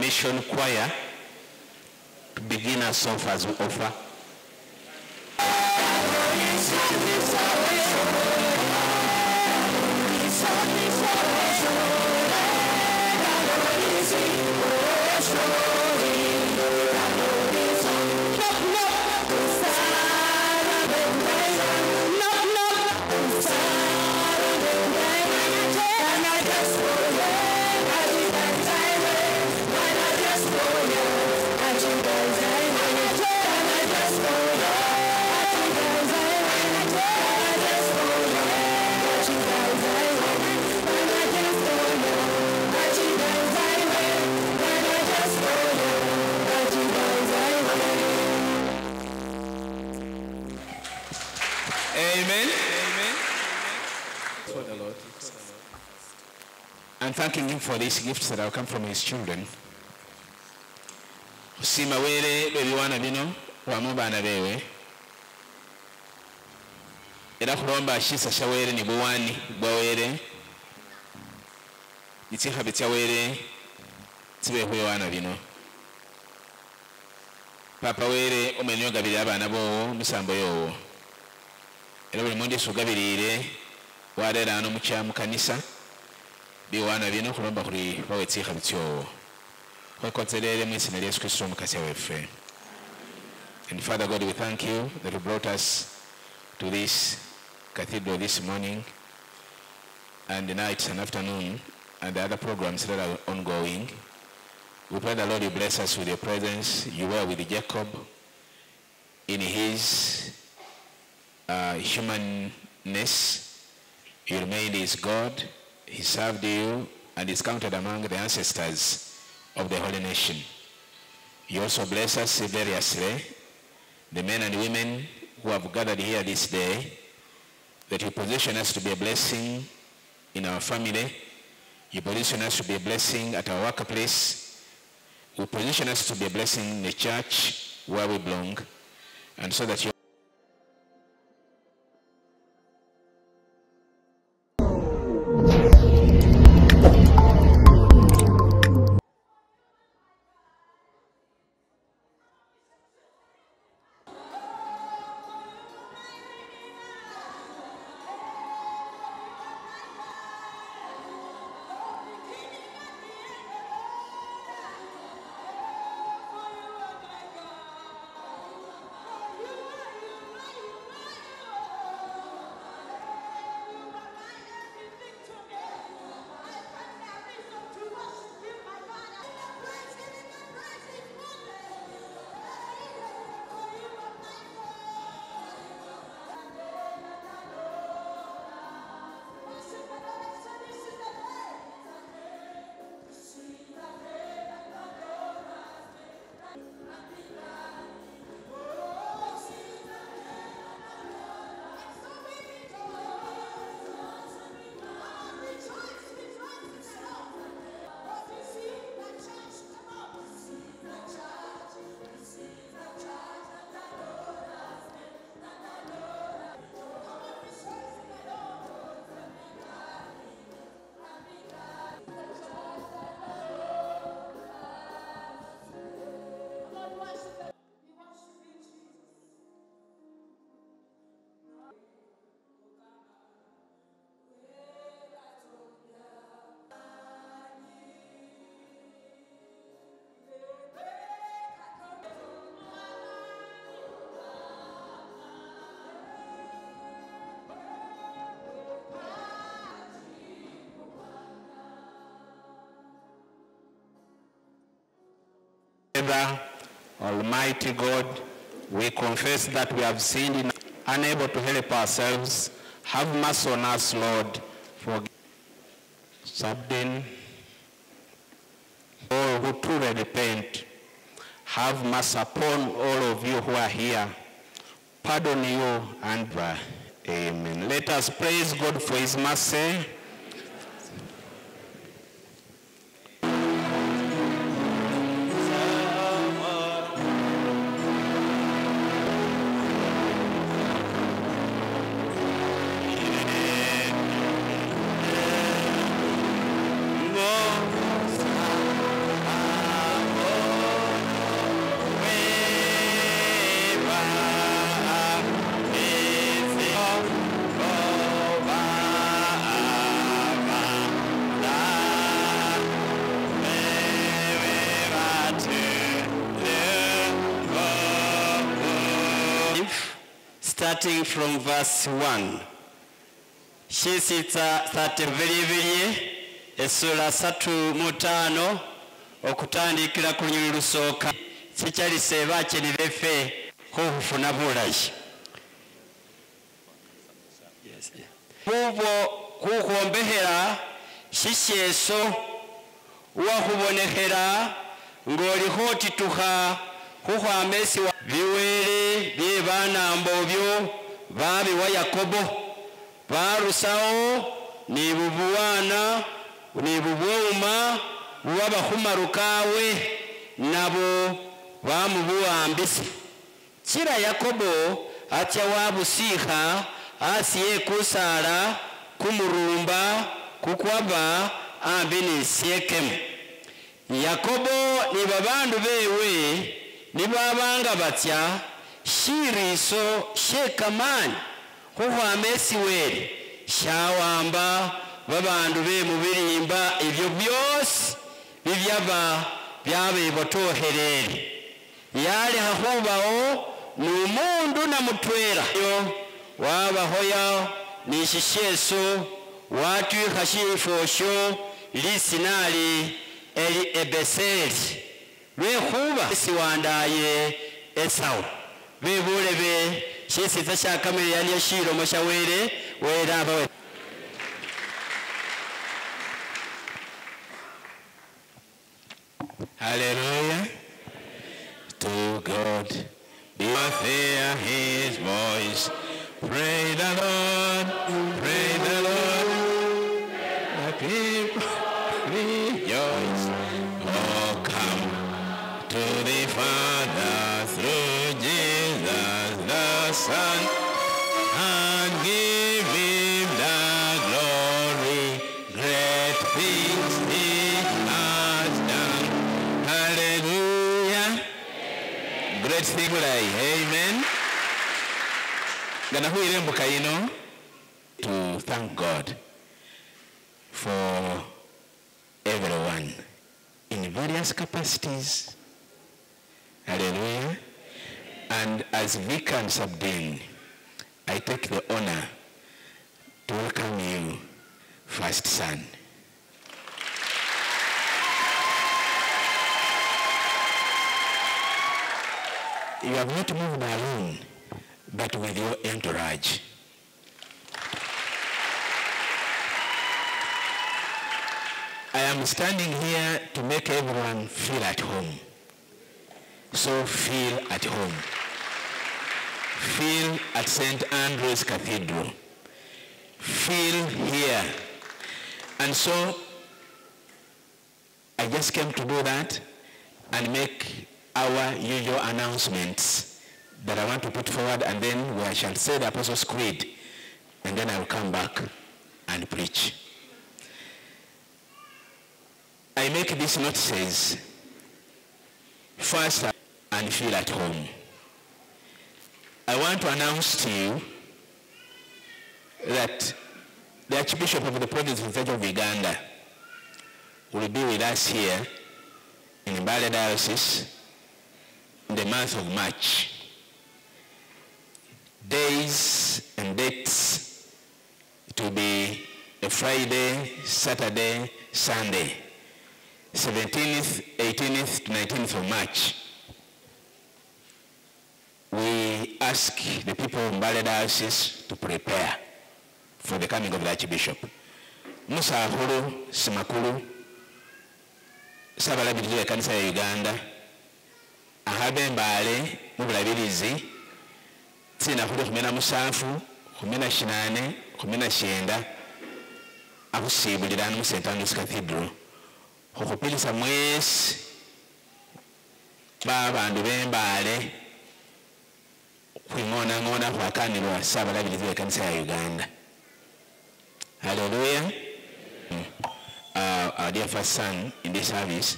Mission Choir to begin us off as we offer. And thanking him for these gifts that have come from his children. Sima wele bebiwana bino wamu bana bewe. Era kulomba shisa shawere ni buwani bwawere. Itiha bitawere tibe huyo wana bino. Papa were omenyoga bili abana bowo musambo yowo. Era buli mundi sugabirire warera ano muchamu kanisa. Biwana bino kulomba kuri bawetsikha bityo kwakonselele mwisina Yesu Kristo mukasi wefe. And Father God, we thank you that you brought us to this cathedral this morning and the night and afternoon and the other programs that are ongoing. We pray the Lord you bless us with your presence. You were with Jacob in his humanness. You remained his God. He served you and is counted among the ancestors of the holy nation. You also bless us variously, the men and women who have gathered here this day, that you position us to be a blessing in our family. You position us to be a blessing at our workplace. You position us to be a blessing in the church where we belong, and so that you Almighty God, we confess that we have sinned, unable to help ourselves. Have mercy on us, Lord. Forgive all who truly repent. Have mercy upon all of you who are here. Pardon you and amen. Let us praise God for his mercy. starting from verse 1. Shisitsa 30 esula 35 okutandikira ku lunyiri lusooka sikyalise bakyeni befe kufuna bulayi kubo kukombehera shisheso wakubonehera ng'oliho otituha kuhwamesi wa biwere bye banambo byo babiwa Yakobo barusawo ni bubuwana ni bubwuma bubabahumarukawe nabo bamubuwambisi kira Yakobo atya wabusiha asiye kusala kumurumba kukwaba ambi ni Siekemu. Yakobo ni babandu bewe ni babanga batya shiriso shekamani huhwamesi were shawamba babandu be mubirimba ibyo byose bibyaba byabebotoherere yali hahubaho numundu na mutwera yo wabahoya ni shisheso watwiha shifosho lisinali eli ebeseri lwehuba siwandaye Esau bebulebe shisiza shakamere yali yashiromo shawere werabawe. Hallelujah. To God be hear his voice. Pray the Lord, pray the Lord. The people rejoice. Oh, come to the Father through Jesus the Son, and give him the glory. Great things he has done. Hallelujah. Great things, amen. To thank God for everyone in various capacities. Hallelujah. And as vicar and subdean, I take the honor to welcome you, first son. You have not moved alone, but with your entourage. I am standing here to make everyone feel at home. So feel at home. Feel at St. Andrew's Cathedral. Feel here. And so I just came to do that and make our usual announcements that I want to put forward, and then we shall say the Apostles' Creed, and then I will come back and preach. I make these notices first and feel at home. I want to announce to you that the Archbishop of the Province of Uganda will be with us here in Mbale Diocese in the month of March. Days and dates, it will be a Friday, Saturday, Sunday, 17th, 18th to 19th of March. We ask the people of Mbale Diocese to prepare for the coming of the Archbishop. Musa Ahuru Simakuru, Sabalabirizi ya Kanisa ya Uganda, ahabe Mbale mubulabirizi, tsina kuli 17, 18, 19, akusibulira mu St. Andrew's Cathedral. Hokupilisa mwesi babandu b'Embale kwingona kwakanirwa Sabalabirizi ya Kanisa ya Uganda. Hallelujah. Our dear first son in this service,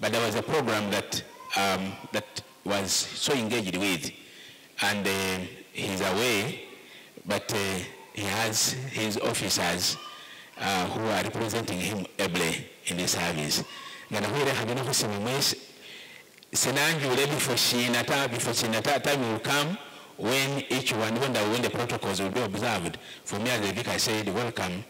but there was a program that that was so engaged with, and he's away, but he has his officers who are representing him ably in this service. Ngana huire hagena kusema mwesi senanjule before she nata time will come when the protocols will be observed, for me as the vicar, I said, welcome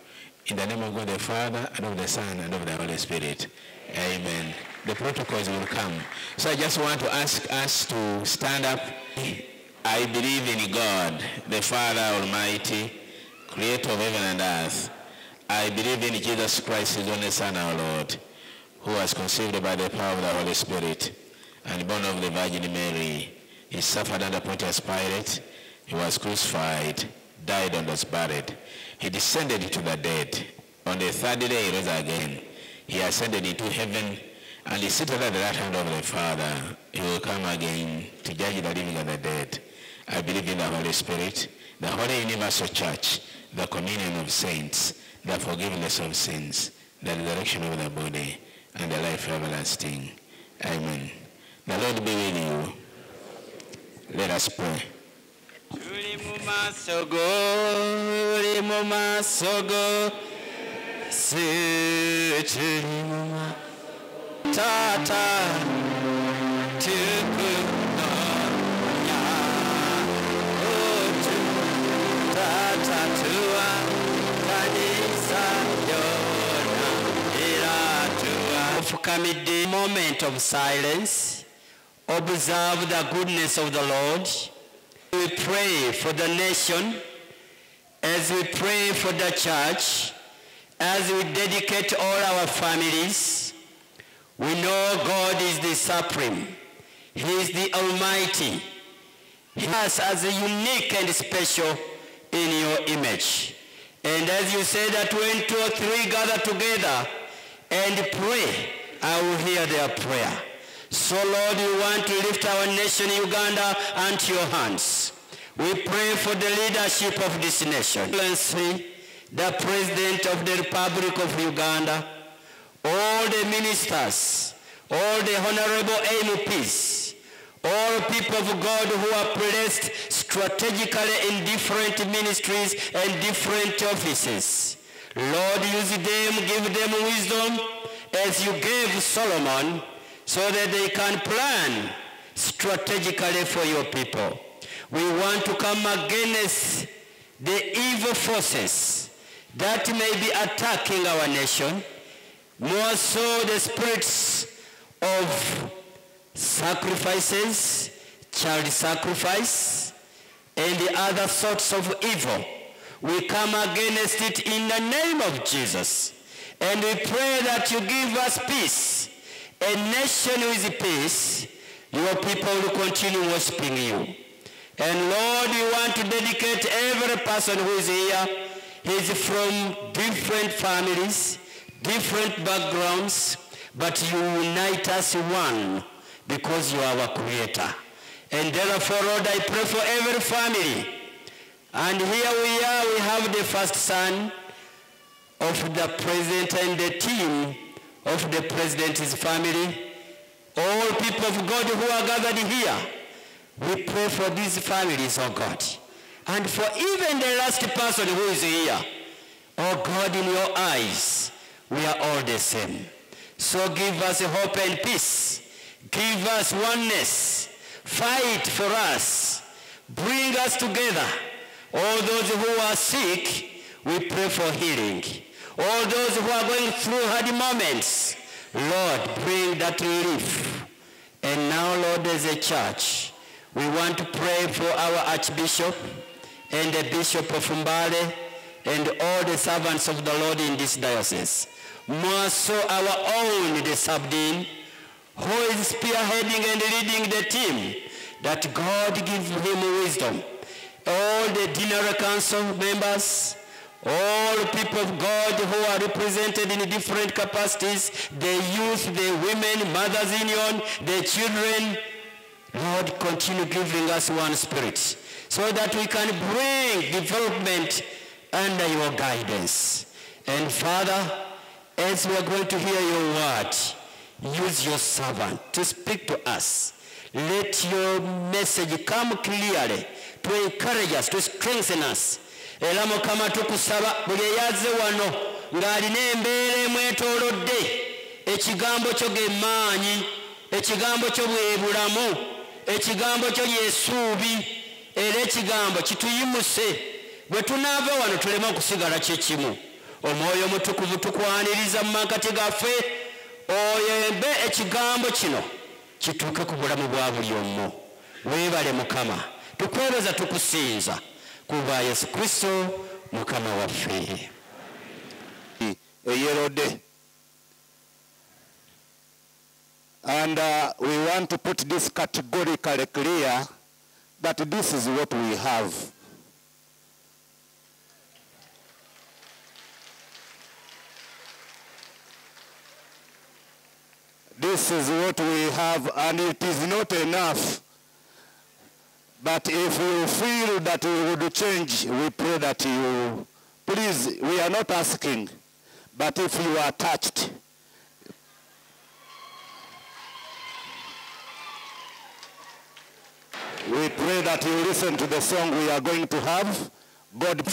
in the name of God the Father, and of the Son, and of the Holy Spirit. Amen. The protocols will come. So I just want to ask us to stand up. I believe in God, the Father Almighty, creator of heaven and earth. I believe in Jesus Christ, his only Son, our Lord, who was conceived by the power of the Holy Spirit and born of the Virgin Mary. He suffered under Pontius Pilate. He was crucified, died, and was buried. He descended into the dead. On the third day, he rose again. He ascended into heaven, and he seated at the right hand of the Father. He will come again to judge the living and the dead. I believe in the Holy Spirit, the Holy Universal Church, the communion of saints, the forgiveness of sins, the resurrection of the body, and the life everlasting. Amen. The Lord be with you. Let us pray. A moment of silence. Observe the goodness of the Lord. We pray for the nation, as we pray for the church, as we dedicate all our families. We know God is the supreme. He is the Almighty. He has as a unique and special in your image. And as you say that when 2 or 3 gather together and pray, I will hear their prayer. So Lord, we want to lift our nation Uganda unto your hands. We pray for the leadership of this nation. The President of the Republic of Uganda, all the ministers, all the honorable MPs, all people of God who are placed strategically in different ministries and different offices. Lord, use them, give them wisdom as you gave Solomon, so that they can plan strategically for your people. We want to come against the evil forces that may be attacking our nation, more so the spirits of sacrifices, child sacrifice, and the other sorts of evil. We come against it in the name of Jesus. And we pray that you give us peace. A nation with peace, your people will continue worshiping you. And Lord, we want to dedicate every person who is here. He's from different families, different backgrounds, but you unite us one because you are our creator. And therefore, Lord, I pray for every family. And here we are, we have the first son of the president and the team of the president's family. All people of God who are gathered here, we pray for these families, oh God. And for even the last person who is here, oh God, in your eyes, we are all the same. So give us hope and peace. Give us oneness. Fight for us. Bring us together. All those who are sick, we pray for healing. All those who are going through hard moments, Lord, bring that relief. And now, Lord, as a church, we want to pray for our Archbishop and the Bishop of Mbale and all the servants of the Lord in this diocese. More so our own, the sub-dean, who is spearheading and leading the team, that God give him wisdom. All the General Council members, all people of God who are represented in different capacities, the youth, the women, mothers union, the children, Lord, continue giving us one spirit so that we can bring development under your guidance. And Father, as we are going to hear your word, use your servant to speak to us. Let your message come clearly to encourage us, to strengthen us. Era Mukama tukusaba buli eyaze wano ng'alina embeera emwetoolodde, ekigambo kyo ge maanyi, ekigambo kyo bwe bulamu, ekigambo kyo lye ssuubi, era ekigambo kituyimuse bwe tunaava wano tulema okusigala kyekimu. Omwoyo Omutukuvu tukwaniriza mu makati gaffe oyembe ekigambo kino kituuke ku bulamu bwa buli omu. Weebale Mukama, tukwebaza tukusinza kuba Yesu Kristo Mukama waffe. Eyerode. And we want to put this categorically clear that this is what we have. This is what we have, and it is not enough. But if you feel that we would change, we pray that you, please, we are not asking, but if you are touched, we pray that you listen to the song we are going to have. God.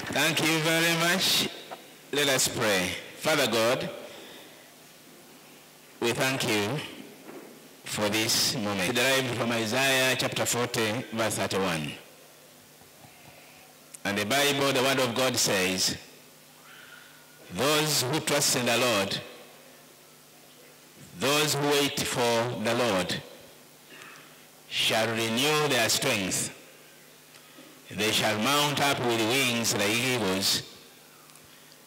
Thank you very much. Let us pray. Father God, we thank you for this moment. Derived from Isaiah chapter 40, verse 31. And the Bible, the word of God says, those who trust in the Lord, those who wait for the Lord, shall renew their strength. They shall mount up with wings like eagles.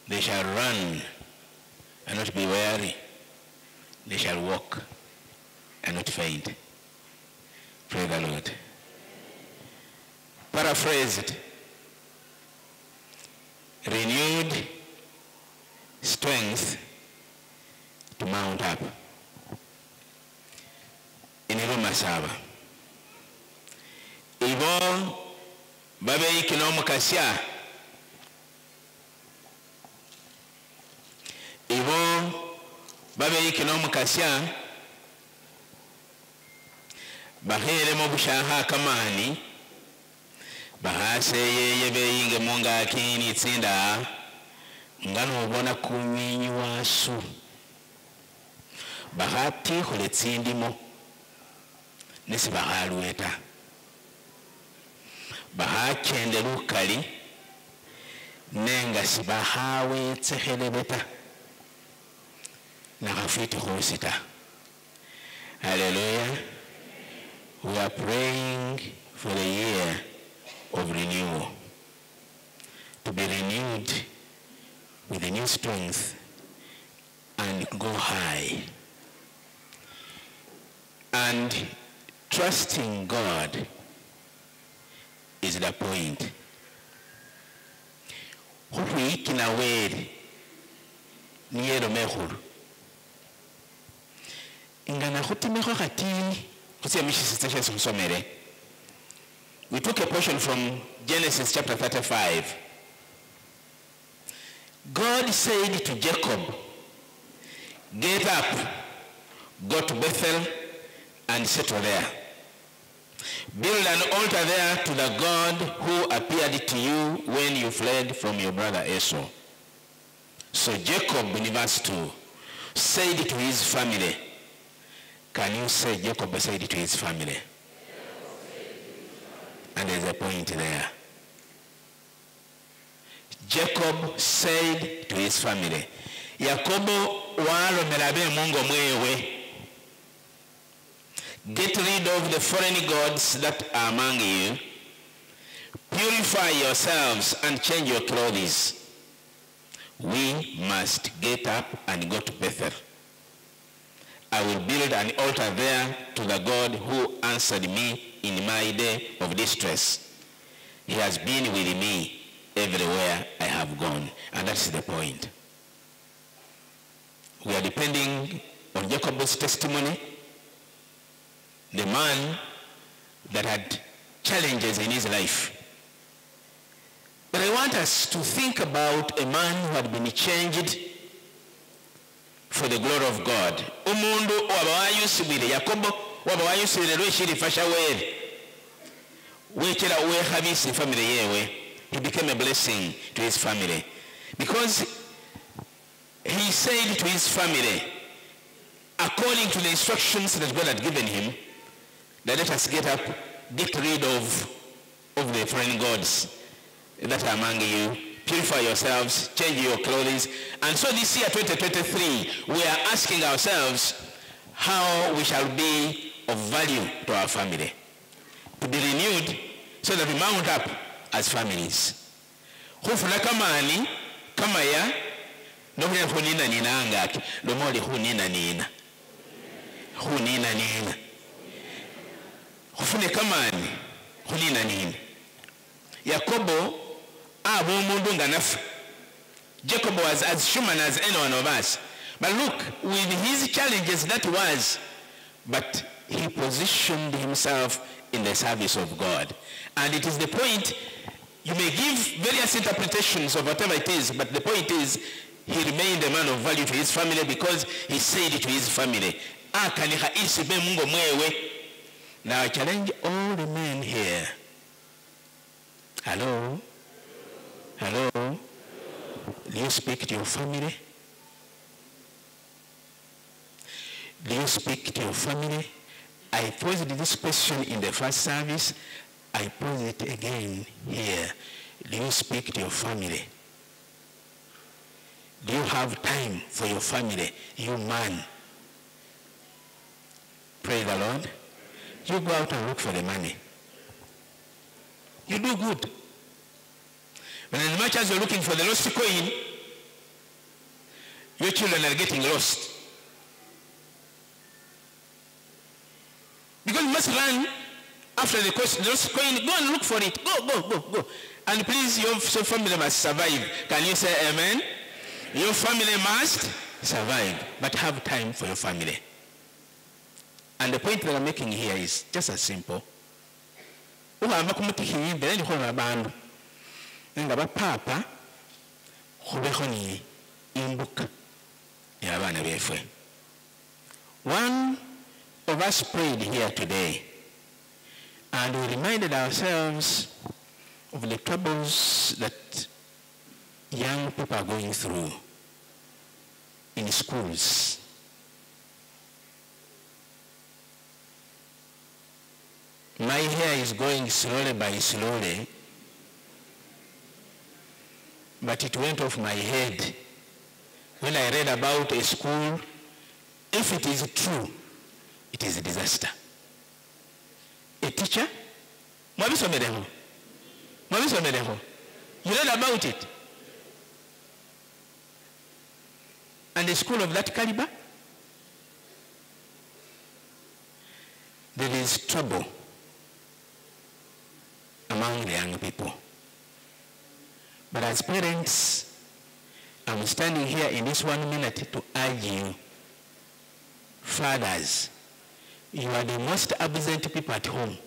They shall run and not be weary. They shall walk and not faint. Pray the Lord. Paraphrased. Renewed strength to mount up. Iniruma saba. Ivo babe ikinomu kasya. Ivo babe ikinomu kasya. Bahere mu bushaha kamani. Bahase yeye beyinge munga akini tsinda. Ngano ubona kuminyi wasu. Bahati hule tsindimo. Nisi bahalueta. Bahakende lukali. Nenga si bahawe tsehelebeta. Nakafiti hosita. Hallelujah. We are praying for the year of renewal. To be renewed with a new strength and go high. And trusting God is the point. Huwiki na weri niyero mehuru. Ingana huti meho hatini. Kusia mishi sistasha susomere. We took a portion from Genesis chapter 35. God said to Jacob, get up, go to Bethel and settle there. Build an altar there to the God who appeared to you when you fled from your brother Esau. So Jacob, in verse 2, said to his family. Can you say Jacob said to his family? And there's a point there. Jacob said to his family. Yakobo walomera mungo mwewe. Get rid of the foreign gods that are among you. Purify yourselves and change your clothes. We must get up and go to Bethel. I will build an altar there to the God who answered me in my day of distress. He has been with me everywhere I have gone. And that's the point. We are depending on Jacob's testimony, the man that had challenges in his life. But I want us to think about a man who had been changed for the glory of God. Umundu wabawayusibire Yakobo wabawayusibire lweshirifa Yoweri wekera wehabisi family yewe. He became a blessing to his family because he said to his family, according to the instructions that God had given him, that let us get up, get rid of the foreign gods that are among you, purify yourselves, change your clothes. And so this year 2023, we are asking ourselves how we shall be of value to our family, to be renewed so that we mount up as families. Hufuna kamani kamaya nokuya hunina nina angaki lomoli hunina nina hufune kamani hunina nina. Yakobo abo mundu nganafu. Jacob was as human as any one of us. But look, with his challenges that was, but he positioned himself in the service of God. And it is the point, you may give various interpretations of whatever it is, but the point is, he remained a man of value to his family because he said to his family, now I challenge all the men here. Hello? Hello? Do you speak to your family? Do you speak to your family? I posed this question in the first service. I pose it again here. Do you speak to your family? Do you have time for your family, you man? Praise the Lord. You go out and look for the money. You do good. But as much as you're looking for the lost coin, your children are getting lost. Because you must run after the lost coin. Go and look for it. Go. And please, your family must survive. Can you say amen? Your family must survive, but have time for your family. And the point that I'm making here is just as simple. Papa, one of us prayed here today, and we reminded ourselves of the troubles that young people are going through in schools. My hair is going slowly by slowly, but it went off my head when I read about a school. If it is true, it is a disaster. A teacher, you read about it. And a school of that caliber, there is trouble among the young people. But as parents, I'm standing here in this 1 minute to urge you, fathers, you are the most absent people at home.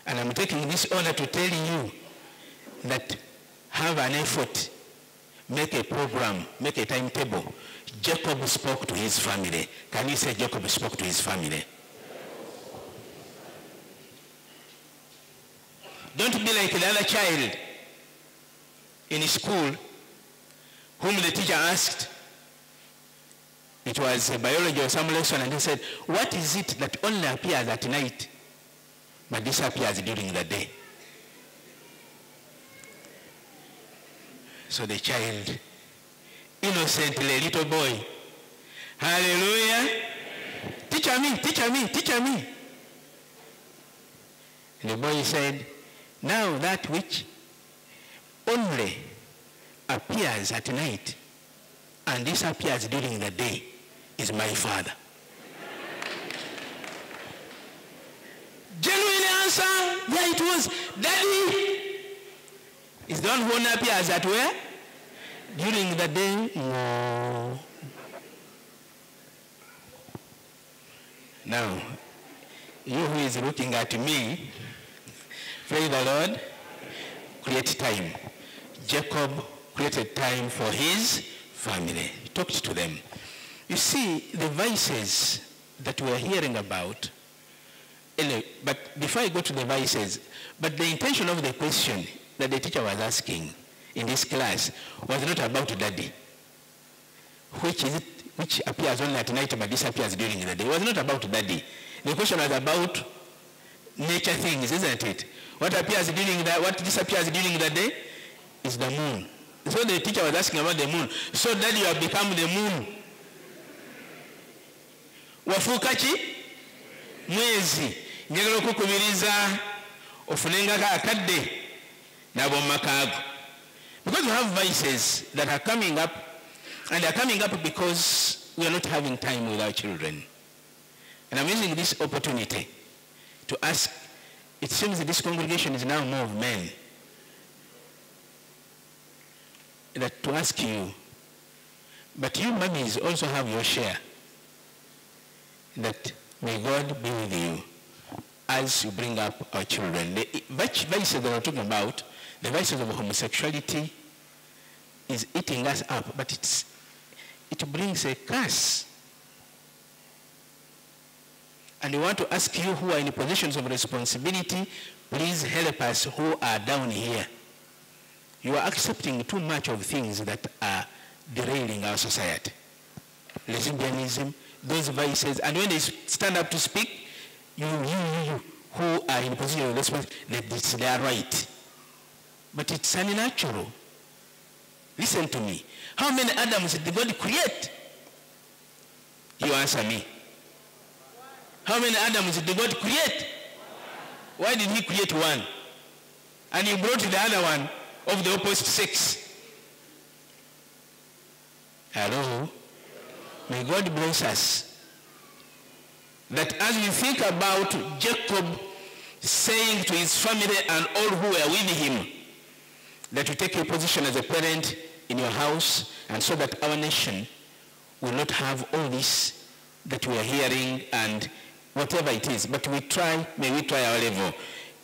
And I'm taking this honor to tell you that have an effort make a program, make a timetable. Jacob spoke to his family. Can you say Jacob spoke to his family? Don't be like the other child in school whom the teacher asked. It was a biology or some lesson, and he said, what is it that only appears at night but disappears during the day? So the child, innocently, little boy, hallelujah, teacher me, teacher me, teacher me. And the boy said, now that which only appears at night and disappears during the day is my father. Genuine answer, yeah, it was. Daddy is the one who only appears at where? During the day? No. Now, you who is looking at me, praise the Lord, create time. Jacob created time for his family. He talked to them. You see, the vices that we are hearing about, but before I go to the vices, but the intention of the question that the teacher was asking in this class was not about daddy, which appears only at night but disappears during the day. It was not about daddy. The question was about nature things, isn't it? What disappears during the day is the moon. So the teacher was asking about the moon. So that you have become the moon. Wafukachi mwezi njagala okukubiriza ofunenga akadde nabo makago. Because we have vices that are coming up, and they are coming up because we are not having time with our children. And I'm using this opportunity to ask, it seems that this congregation is now more of men, that to ask you, but you mummies also have your share, that may God be with you as you bring up our children. The vices that we're talking about, the vices of homosexuality, is eating us up, but it brings a curse. And we want to ask you who are in positions of responsibility, please help us who are down here. You are accepting too much of things that are derailing our society. Lesbianism, those vices, and when they stand up to speak, you who are in position of responsibility, they are right. But it's unnatural. Listen to me. How many Adams did God create? You answer me. How many Adams did God create? Why did he create one? And he brought the other one of the opposite sex. Hello? May God bless us. That as we think about Jacob saying to his family and all who were with him, that you take a position as a parent in your house, and so that our nation will not have all this that we are hearing and whatever it is. But may we try our level.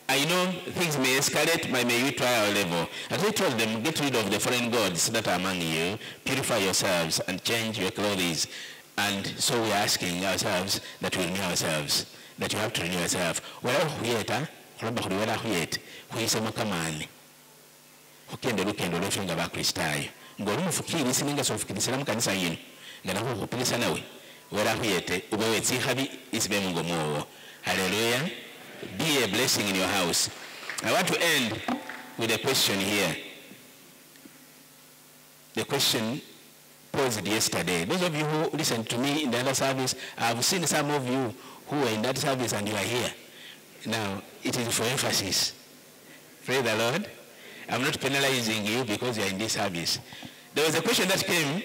I know things may escalate, but may we try our level. As I told them, get rid of the foreign gods that are among you, purify yourselves and change your clothes. And so we are asking ourselves that we renew ourselves, that you have to renew yourself. Ukende lukendo lwefinga bakristayo ngoli mufukiri sininga sofukirisira mu kanisa yino ngana ko kupilisa nawe wera huyete ubewe tsihabi isibe mungo mwowo. Hallelujah. Be a blessing in your house. I want to end with a question here. The question posed yesterday. Those of you who listened to me in the other service, I've seen some of you who were in that service and you are here. Now, it is for emphasis. Praise the Lord. I'm not penalizing you because you are in this service. There was a question that came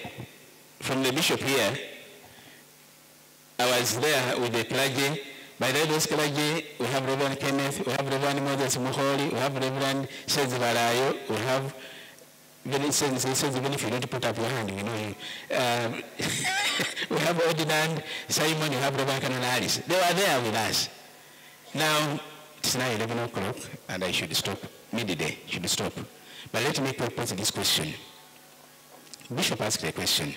from the bishop here. I was there with the clergy. By the way, those clergy, we have Reverend Kenneth, we have Reverend Moses Muholi, we have Reverend Shezi Balayo, we have, he says even if you don't put up your hand, we know you. We have Ordinand, Simon, you have Reverend Cananaris. They were there with us. Now, it's now 11 o'clock and I should stop. Midday should stop. But let me pose this question. Bishop asked a question.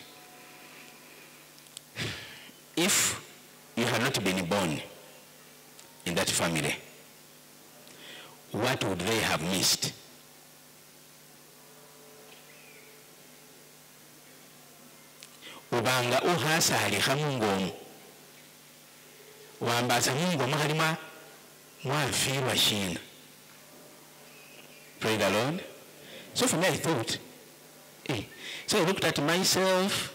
If you had not been born in that family, what would they have missed? Ubanga uhasa aliha mungomu. Wambaza mungomu halima mwafirwa shina. Praise the Lord. So for me I thought, so I looked at myself.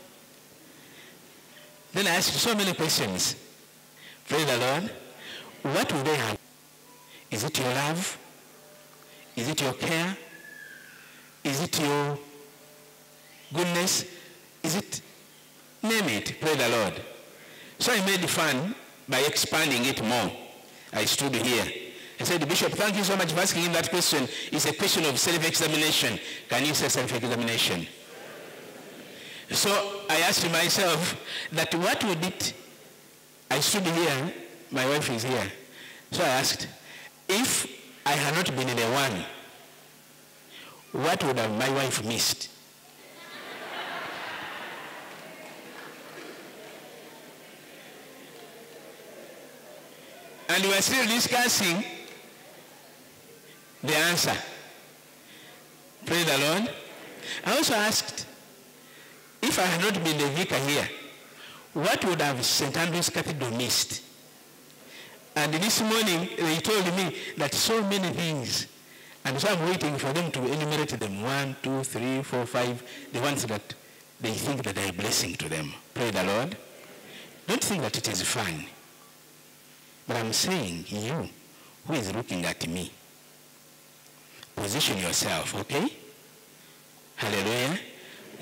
Then I asked so many questions. Praise the Lord. What would they have? Is it your love? Is it your care? Is it your goodness? Is it? Name it. Praise the Lord. So I made fun by expanding it more. I stood here. I said, Bishop, thank you so much for asking him that question. It's a question of self-examination. Can you say self-examination? So I asked myself that what would it, I stood here, my wife is here. So I asked, if I had not been the one, what would have my wife missed? And we are still discussing the answer. Praise the Lord. I also asked, if I had not been the vicar here, what would have St. Andrew's Cathedral missed? And this morning, they told me that so many things. And so I'm waiting for them to enumerate them. 1, 2, 3, 4, 5. The ones that they think that are a blessing to them. Praise the Lord. Don't think that it is fun. But I'm saying, you who is looking at me, position yourself, okay? Hallelujah.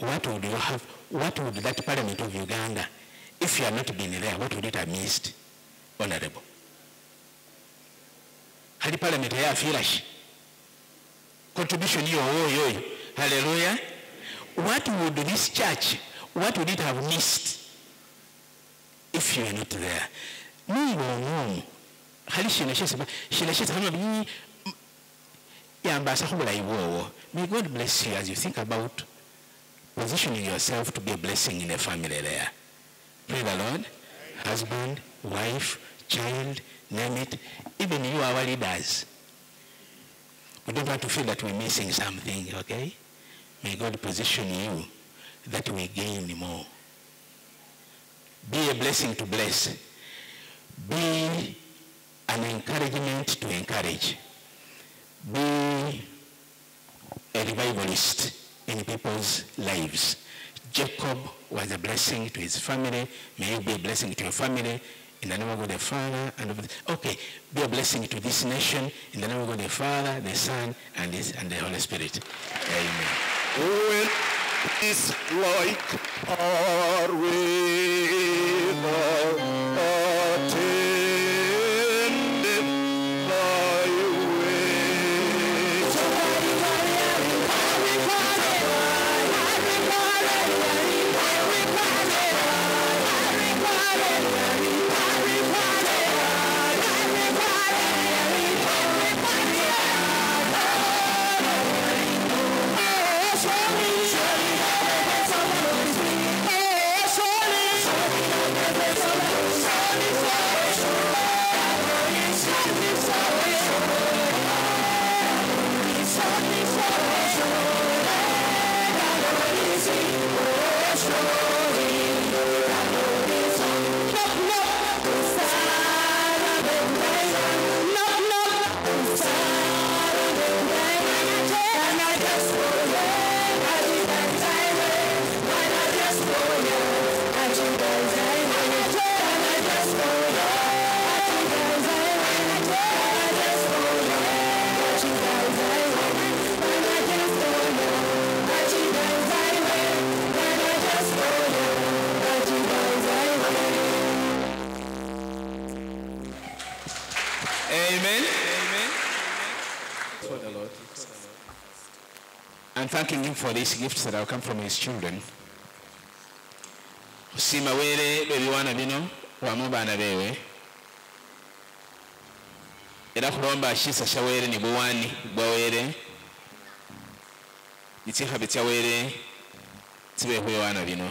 What would you have? What would that Parliament of Uganda, if you had not been there, what would it have missed? Honorable. Had the Parliament here flash? Contribution yo. Hallelujah. What would this church, what would it have missed if you were not there? Mungu hali shinashesa hama yambasa hubula iwowo. May God bless you as you think about positioning yourself to be a blessing in a family there. Praise the Lord. Husband, wife, child, name it. Even you, our leaders. We don't want to feel that we're missing something, okay? May God position you that we gain more. Be a blessing to bless. Be an encouragement to encourage. Be a revivalist in people's lives. Jacob was a blessing to his family. May you be a blessing to your family. In the name of God the Father and of the... Okay, be a blessing to this nation. In the name of God the Father, the Son, and the Holy Spirit. Amen. When it's like our river attended thy way. And thanking him for these gifts that have come from his children. Sima were bebi wana bino wamu bana bewe. Era kulomba shisa shawere ni buwani bwawere. Nitiha betya were tsibeho yowana bino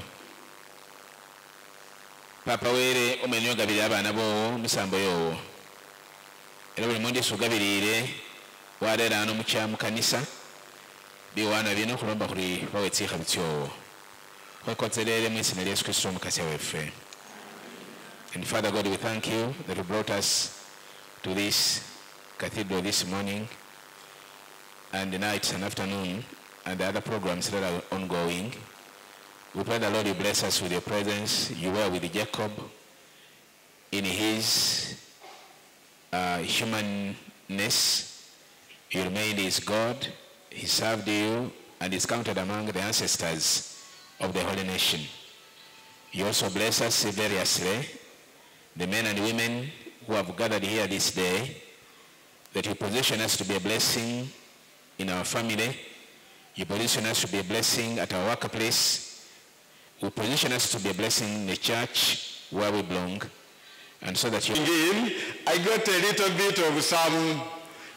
papa were omenyo gabiri abana bowo musambo yowo era buli mundi sugabirire warera ano mukyamu kanisa biwana bino kulomba kuli bawetsikha bityowo khwekonzerere mwisina lya Yesu Kristo omukasya weffe. And Father God, we thank you that you brought us to this cathedral this morning and the night and afternoon and the other programs that are ongoing. We pray that Lord you bless us with your presence. You were with Jacob in his humanness. You remained his God. He served you and is counted among the ancestors of the holy nation. You also bless us variously, the men and women who have gathered here this day, that you position us to be a blessing in our family. You position us to be a blessing at our workplace. You position us to be a blessing in the church where we belong. And so that you... I got a little bit of some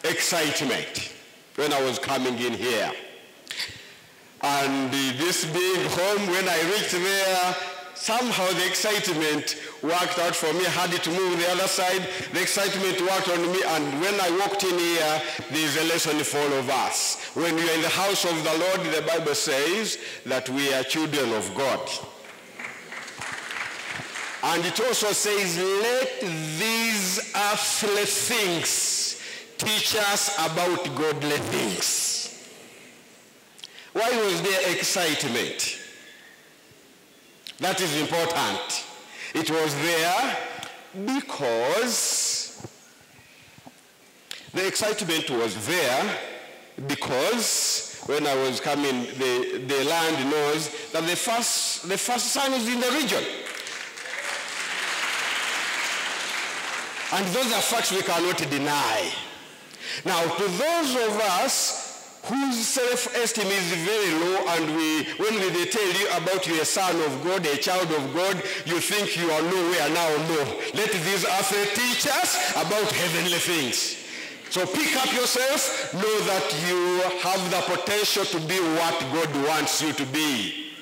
excitement when I was coming in here. And this being home, when I reached there, somehow the excitement worked out for me. I had to move the other side. The excitement worked on me. And when I walked in here, there's a lesson for all of us. When we are in the house of the Lord, the Bible says that we are children of God. And it also says, let these earthly things teach us about godly things. Why was there excitement? That is important. It was there because the excitement was there because when I was coming, the land knows that the first son is in the region. And those are facts we cannot deny. Now, to those of us whose self-esteem is very low, and when they tell you about you a son of God, a child of God, you think you are nowhere now. No. Let these earthly teach us about heavenly things. So pick up yourself, know that you have the potential to be what God wants you to be,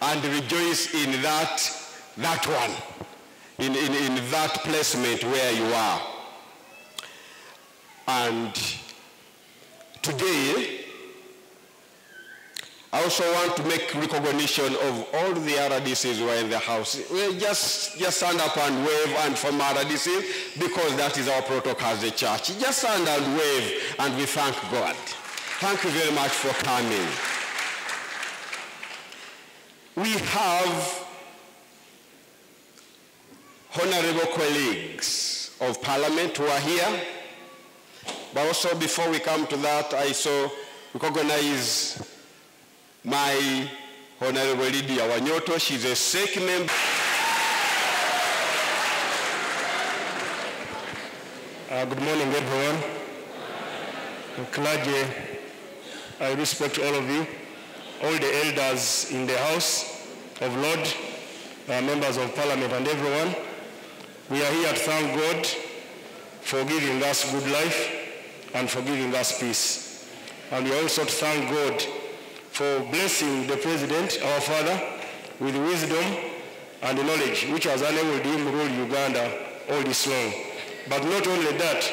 and rejoice in that one, in that placement where you are. And today, I also want to make recognition of all the RDCs who are in the house. We just stand up and wave and from RDCs because that is our protocol as a church. Just stand and wave and we thank God. Thank you very much for coming. We have honorable colleagues of Parliament who are here. But also before we come to that, I so recognize my Honorable Lydia Wanyoto. She's a SEC member. Good morning, everyone. Clergy, I respect all of you, all the elders in the House of Lord, members of Parliament and everyone. We are here to thank God for giving us good life and for giving us peace. And we also to thank God for blessing the President, our father, with wisdom and knowledge, which has enabled him to rule Uganda all this long. But not only that,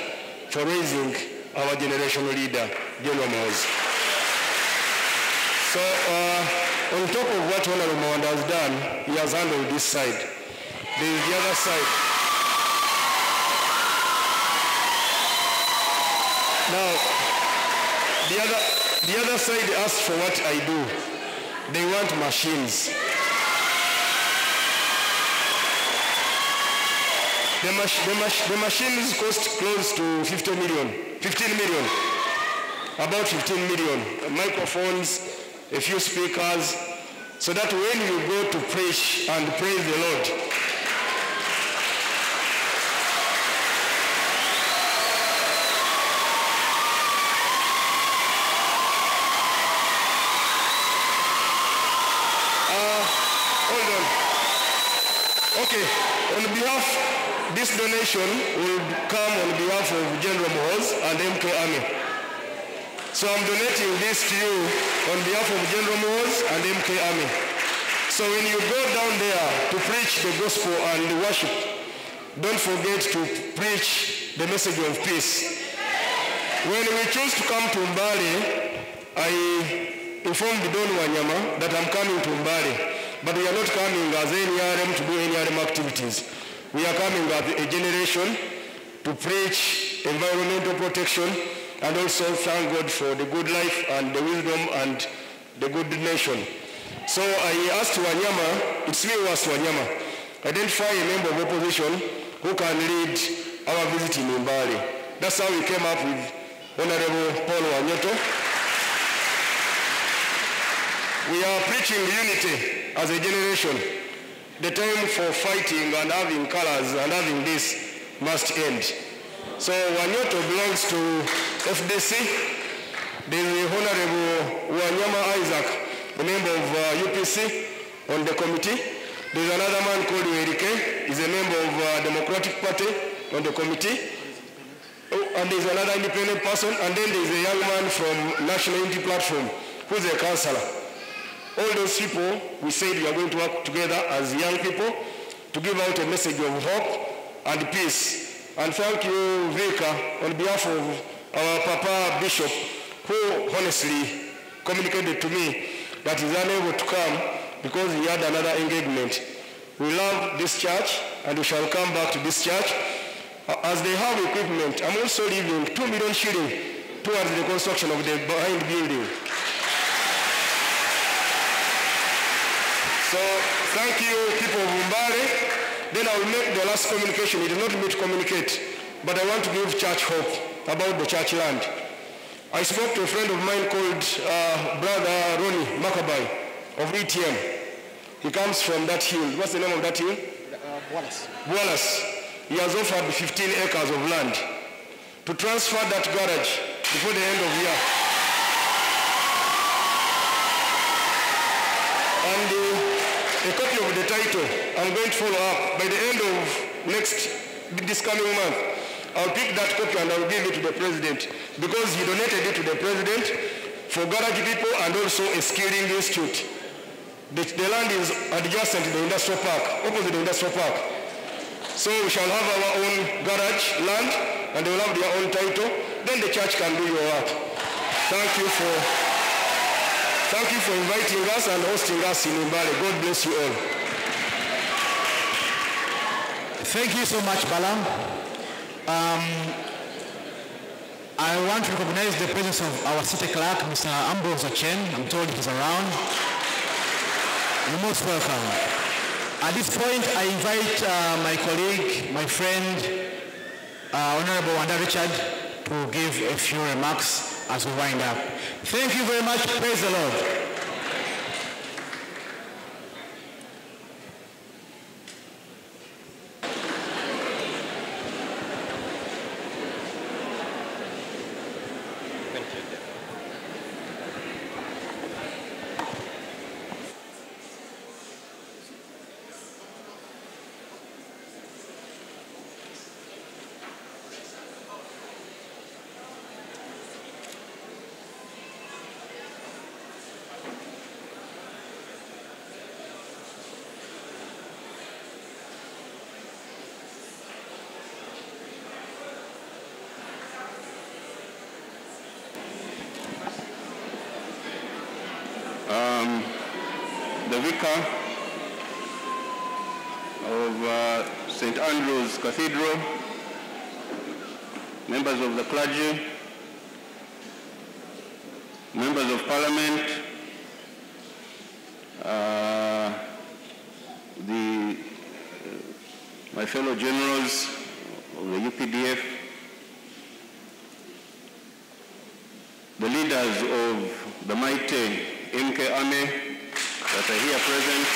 for raising our generational leader, Gen Muhoozi. So on top of what Honorable Mwanda has done, he has handled this side. There is the other side. Now, the other side asks for what I do. They want machines. The machines cost close to 15 million. About 15 million. Microphones, a few speakers, so that when you go to preach and praise the Lord, okay, on behalf, this donation will come on behalf of Gen Muhoozi and NKORE. So I'm donating this to you on behalf of Gen Muhoozi and NKORE. So when you go down there to preach the gospel and worship, don't forget to preach the message of peace. When we choose to come to Mbale, I informed Don Wanyama that I'm coming to Mbale, but we are not coming as NRM to do NRM activities. We are coming as a generation to preach environmental protection and also thank God for the good life and the wisdom and the good nation. So I asked Wanyama, it's me who asked Wanyama, identify a member of opposition who can lead our visit in Mbale. That's how we came up with Honorable Paul Wanyoto. We are preaching unity as a generation. The time for fighting and having colors and having this must end. So Wanyoto belongs to FDC. There is the Honorable Wanyama Isaac, a member of UPC on the committee. There is another man called Yoweri, is a member of Democratic Party on the committee. And there is another independent person, and then there is a young man from National Unity Platform who is a councillor. All those people, we said we are going to work together as young people to give out a message of hope and peace. And thank you, Vika, on behalf of our Papa Bishop, who honestly communicated to me that he is unable to come because he had another engagement. We love this church, and we shall come back to this church. As they have equipment, I'm also leaving 2 million shillings towards the construction of the behind building. So thank you, people of Mbale. Then I will make the last communication. It is not me to communicate, but I want to give church hope about the church land. I spoke to a friend of mine called Brother Ronnie Makabai of ETM. He comes from that hill. What's the name of that hill? Wallace. He has offered 15 acres of land to transfer that garage before the end of the year. And a copy of the title, I'm going to follow up. By the end of this coming month, I'll pick that copy and I'll give it to the president because he donated it to the president for garage people and also a skilling institute. The land is adjacent to the industrial park, opposite the industrial park. So we shall have our own garage land and they will have their own title. Then the church can do your work. Thank you for inviting us and hosting us in Mbale. God bless you all. Thank you so much, Balam. I want to recognize the presence of our city clerk, Mr. Ambrose Ochen. I'm told he's around. You're most welcome. At this point, I invite my colleague, my friend, Honorable Wanda Richard, to give a few remarks as we wind up. Thank you very much. Praise the Lord. The vicar of St. Andrew's Cathedral, members of the clergy, members of parliament, my fellow generals of the UPDF, the leaders of the mighty NK Army that are here present,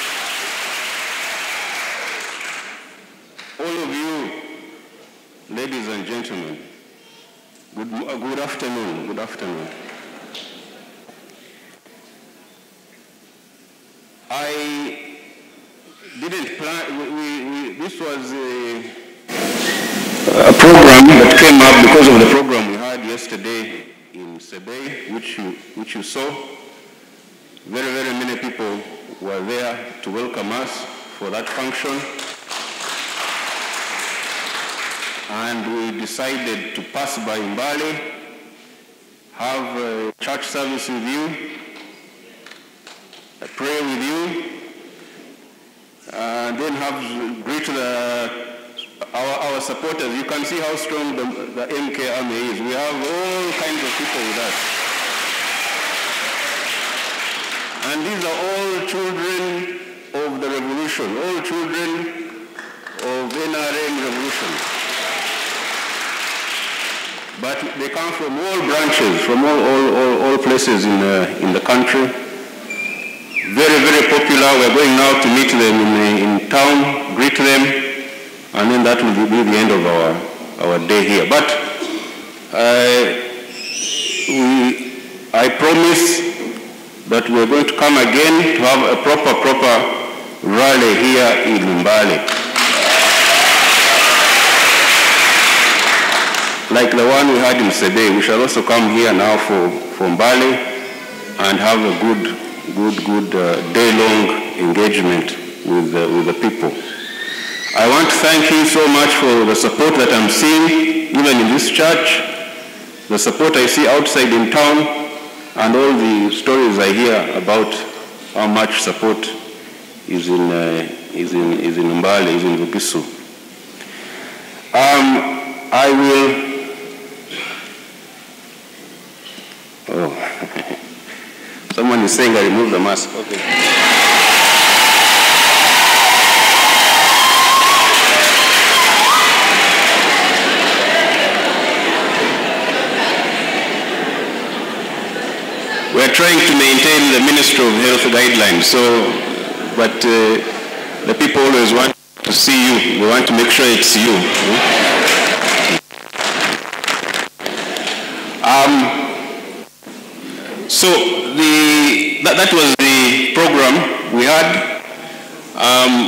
all of you, ladies and gentlemen, good afternoon, good afternoon. I didn't plan, this was a program that came up because of the program we had yesterday in Sebei, which you saw. Very, very many people were there to welcome us for that function. And we decided to pass by Mbale, have a church service with you, pray with you, and then greet our supporters. You can see how strong the MK Army is. We have all kinds of people with us. And these are all children of the revolution, all children of NRM revolution. But they come from all branches, from all places in the country. Very, very popular. We're going now to meet them in town, greet them, and then that will be the end of our day here. But I promise that we're going to come again to have a proper rally here in Mbale. Like the one we had in Sebe, we shall also come here now for Mbale and have a good day-long engagement with the people. I want to thank you so much for the support that I'm seeing, even in this church, the support I see outside in town, and all the stories I hear about how much support is in Mbale, is in Vugisu. I will. Oh, someone is saying I remove the mask. Okay. We're trying to maintain the Ministry of Health guidelines, but the people always want to see you. They want to make sure it's you. So that was the program we had,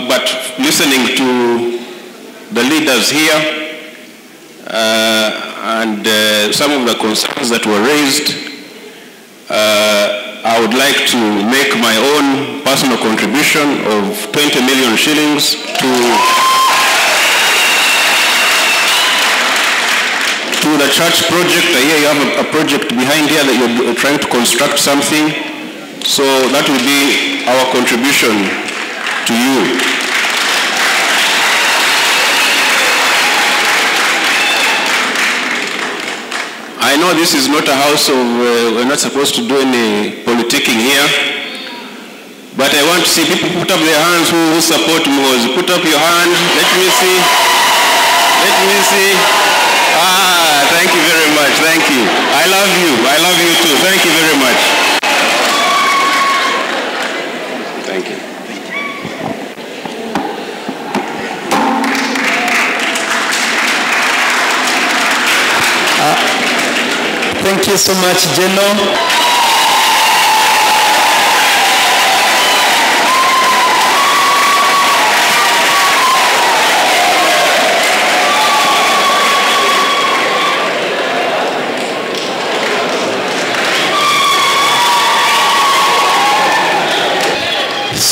but listening to the leaders here and some of the concerns that were raised, I would like to make my own personal contribution of 20 million shillings to the church project. I hear you have a project behind here that you're trying to construct something. So that will be our contribution to you. I know this is not a house of, we're not supposed to do any politicking here, but I want to see people put up their hands who support Muhoozi. Put up your hand. Let me see. Let me see. Thank you very much. Thank you. I love you. I love you too. Thank you very much. Thank you. Thank you so much, General.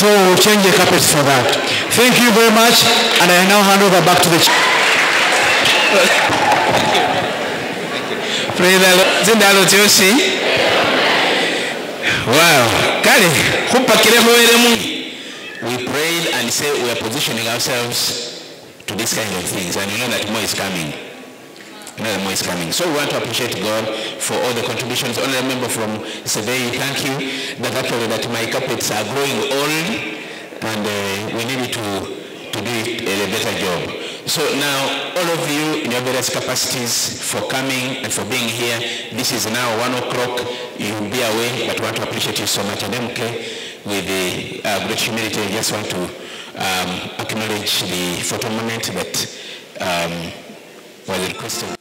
So we'll change the carpets for that. Thank you very much, and I now hand over back to the chair. Wow. We prayed and said we are positioning ourselves to this kind of things, and you know that more is coming. More is coming. So we want to appreciate God for all the contributions. Only remember from Seville, thank you, that actually that my carpets are growing old, and we need to do it a better job. So now, all of you in your various capacities for coming and for being here, this is now 1 o'clock, you will be away, but we want to appreciate you so much. And MK, with the great humility, I just want to acknowledge the photo moment that was requested.